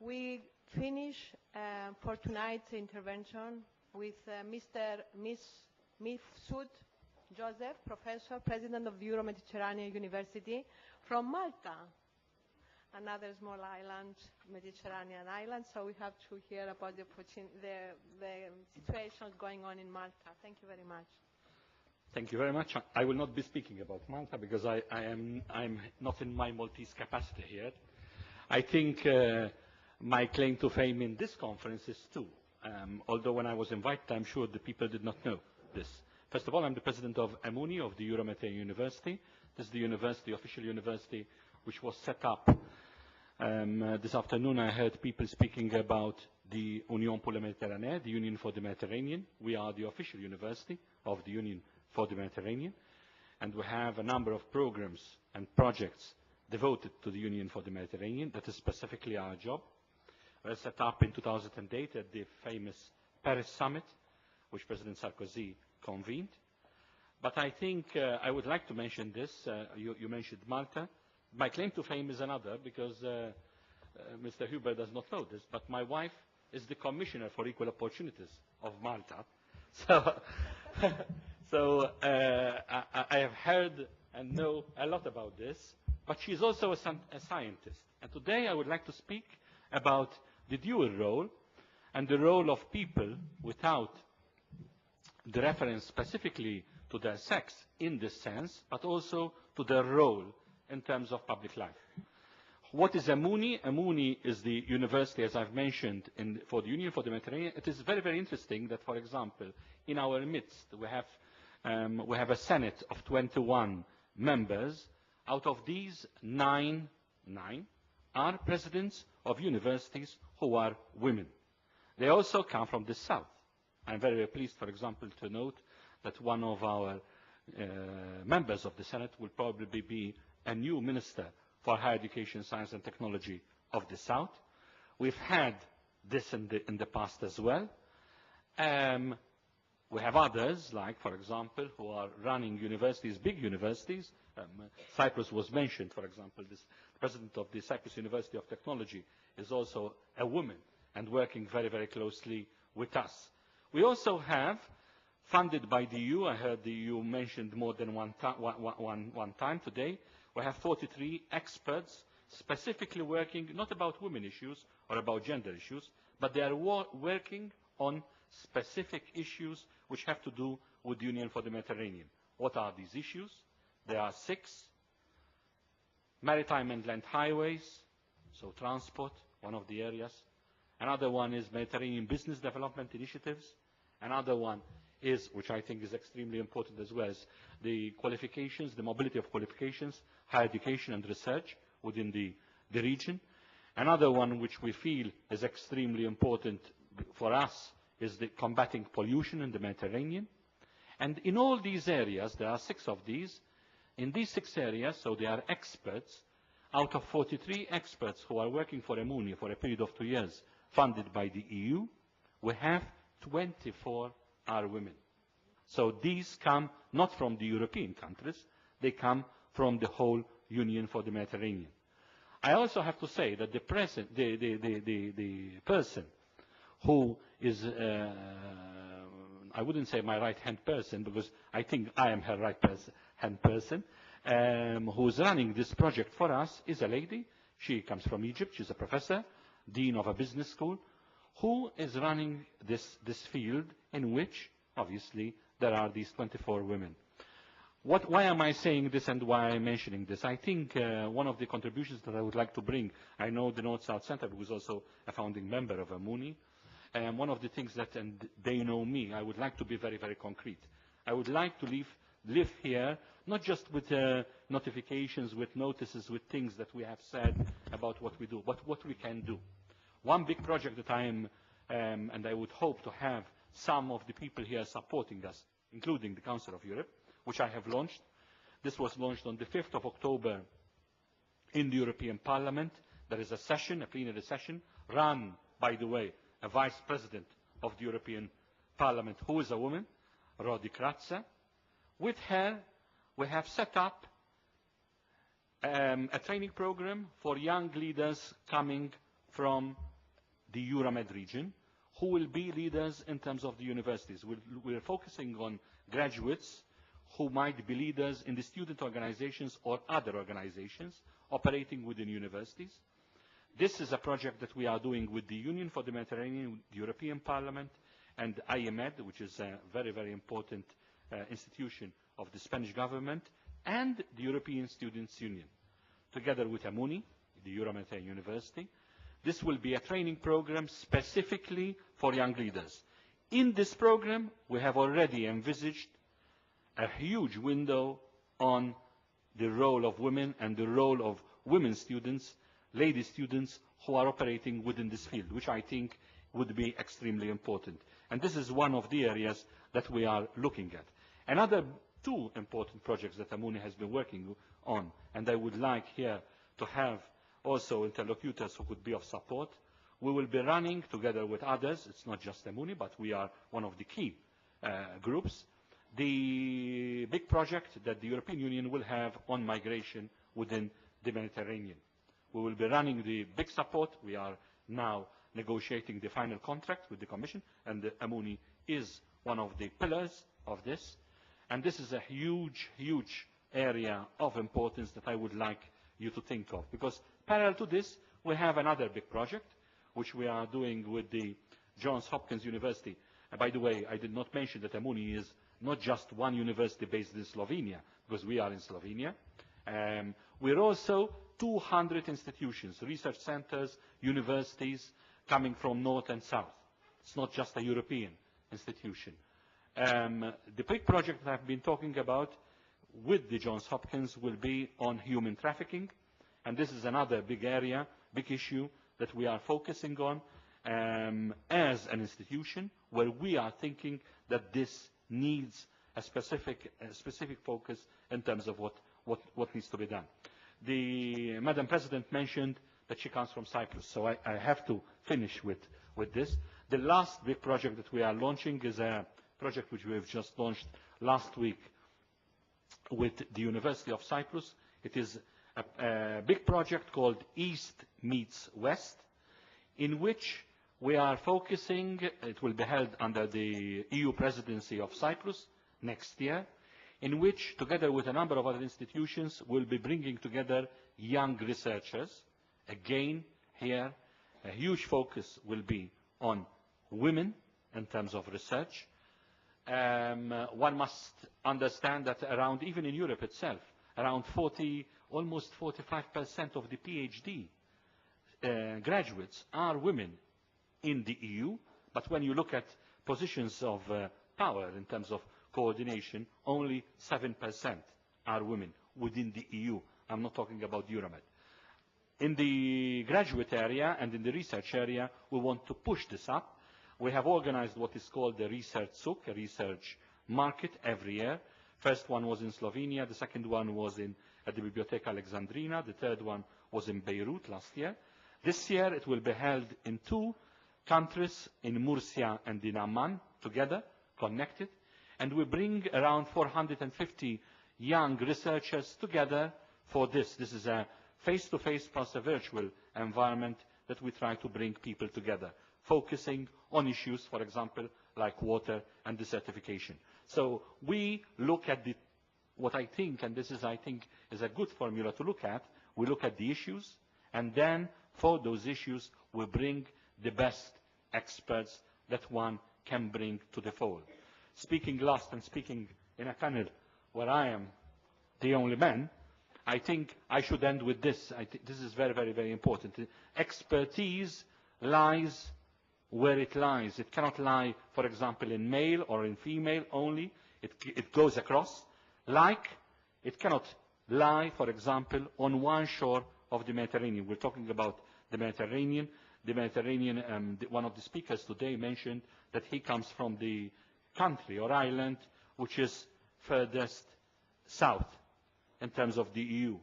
We finish for tonight's intervention with Mr. Mifsud Joseph, Professor, President of the Euro-Mediterranea University from Malta, another small island, Mediterranean island. So we have to hear about the situations going on in Malta. Thank you very much. Thank you very much. I will not be speaking about Malta because I'm not in my Maltese capacity here. I think my claim to fame in this conference is two. Although when I was invited, I'm sure the people did not know this. First of all, I'm the president of EMUNI, of the Euro-Mediterranean University. This is the university, official university, which was set up. This afternoon I heard people speaking about the Union pour la Méditerranée, the Union for the Mediterranean. We are the official university of the Union for the Mediterranean, and we have a number of programs and projects devoted to the Union for the Mediterranean. That is specifically our job. We were set up in 2008 at the famous Paris summit, which President Sarkozy convened. But I think I would like to mention this. You mentioned Malta. My claim to fame is another, because Mr. Huber does not know this, but my wife is the Commissioner for Equal Opportunities of Malta. So, I have heard and know a lot about this, but she's also a scientist. And today I would like to speak about the dual role and the role of people without the reference specifically to their sex in this sense, but also to their role in terms of public life. What is EMUNI? EMUNI is the university, as I've mentioned, for the Union for the Mediterranean. It is very, very interesting that, for example, in our midst we have a Senate of 21 members. Out of these, nine are presidents of universities who are women. They also come from the south. I'm very, very pleased, for example, to note that one of our members of the Senate will probably be a new minister for higher education, science and technology of the south. We've had this in the past as well. We have others, like, for example, who are running universities, big universities. Cyprus was mentioned, for example. The president of the Cyprus University of Technology is also a woman and working very, very closely with us. We also have, funded by the EU, I heard the EU mentioned more than one time today, we have 43 experts specifically working not about women issues or about gender issues, but they are working on specific issues which have to do with the Union for the Mediterranean. What are these issues? There are 6. Maritime and land highways, so transport, one of the areas. Another one is Mediterranean business development initiatives. Another one is, which I think is extremely important as well, is the qualifications, the mobility of qualifications, higher education and research within the region. Another one which we feel is extremely important for us is the combating pollution in the Mediterranean. And in all these areas, there are 6 of these. In these 6 areas, so they are experts, out of 43 experts who are working for EMUNI for a period of 2 years, funded by the EU, we have 24 are women. So these come not from the European countries, they come from the whole Union for the Mediterranean. I also have to say that the person who is, I wouldn't say my right-hand person, because I think I am her right-hand person, who is running this project for us is a lady. She comes from Egypt. She's a professor, dean of a business school, who is running this field in which, obviously, there are these 24 women. Why am I saying this and why I'm mentioning this? I think one of the contributions that I would like to bring, I know the North-South Centre, who is also a founding member of EMUNI, one of the things that, and they know me, I would like to be very, very concrete. I would like to live here, not just with notifications, with notices, with things that we have said about what we do, but what we can do. One big project that I am, and I would hope to have some of the people here supporting us, including the Council of Europe, which I have launched. This was launched on the 5th of October in the European Parliament. There is a session, a plenary session, run, by the way, a Vice President of the European Parliament, who is a woman, Rodi Kratza. With her, we have set up a training program for young leaders coming from the Euro-Med region, who will be leaders in terms of the universities. We're focusing on graduates who might be leaders in the student organizations or other organizations operating within universities. This is a project that we are doing with the Union for the Mediterranean, the European Parliament, and IEMED, which is a very, very important institution of the Spanish government, and the European Students' Union, together with EMUNI, the Euro-Mediterranean University. This will be a training program specifically for young leaders. In this program, we have already envisaged a huge window on the role of women and the role of women students, lady students who are operating within this field, which I think would be extremely important. And this is one of the areas that we are looking at. Another two important projects that EMUNI has been working on, and I would like here to have also interlocutors who could be of support. We will be running together with others, it's not just EMUNI, but we are one of the key groups, the big project that the European Union will have on migration within the Mediterranean. We will be running the big support. We are now negotiating the final contract with the Commission, and the EMUNI is one of the pillars of this. And this is a huge, huge area of importance that I would like you to think of. Because parallel to this, we have another big project, which we are doing with the Johns Hopkins University. And by the way, I did not mention that EMUNI is not just one university based in Slovenia, because we are in Slovenia. We're also 200 institutions, research centers, universities, coming from north and south. It's not just a European institution. The big project that I've been talking about with the Johns Hopkins will be on human trafficking, and this is another big area, big issue that we are focusing on as an institution, where we are thinking that this needs a specific focus in terms of what needs to be done. The Madam President mentioned that she comes from Cyprus, so I have to finish with this. The last big project that we are launching is a project which we have just launched last week with the University of Cyprus. It is a big project called East Meets West, in which we are focusing. It will be held under the EU presidency of Cyprus next year, in which, together with a number of other institutions, we'll be bringing together young researchers. Again, here, a huge focus will be on women in terms of research. One must understand that around, even in Europe itself, around almost 45% of the PhD graduates are women in the EU, but when you look at positions of power in terms of coordination, only 7% are women within the EU. I'm not talking about Euro-Med. In the graduate area and in the research area, we want to push this up. We have organized what is called the Research Souk, a research market, every year. First one was in Slovenia, the second one was at the Biblioteca Alexandrina, the third one was in Beirut last year. This year it will be held in two countries, in Murcia and in Amman, together, connected, and we bring around 450 young researchers together for this. This is a face-to-face plus a virtual environment that we try to bring people together, focusing on issues, for example, like water and desertification. So we look at what I think, and this is, I think, is a good formula to look at. We look at the issues, and then for those issues, we bring the best experts that one can bring to the fold. Speaking last and speaking in a panel where I am the only man, I think I should end with this. I think this is very, very, very important. Expertise lies where it lies. It cannot lie, for example, in male or in female only. It goes across. Like it cannot lie, for example, on one shore of the Mediterranean. We're talking about the Mediterranean. The Mediterranean, one of the speakers today mentioned that he comes from the country or island which is furthest south in terms of the EU.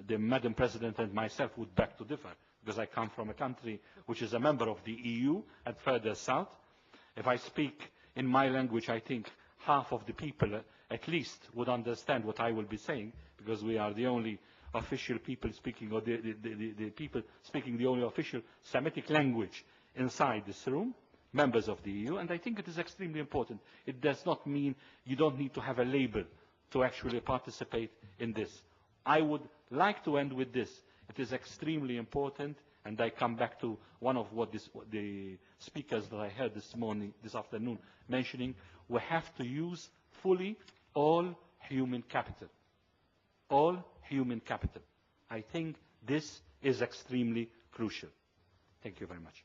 The Madam President and myself would beg to differ, because I come from a country which is a member of the EU and further south. If I speak in my language, I think half of the people at least would understand what I will be saying, because we are the only official people speaking, or the people speaking the only official Semitic language inside this room, members of the EU, and I think it is extremely important. It does not mean you don't need to have a label to actually participate in this. I would like to end with this. It is extremely important, and I come back to one of what the speakers that I heard this afternoon mentioning. We have to use fully all human capital. All human capital. I think this is extremely crucial. Thank you very much.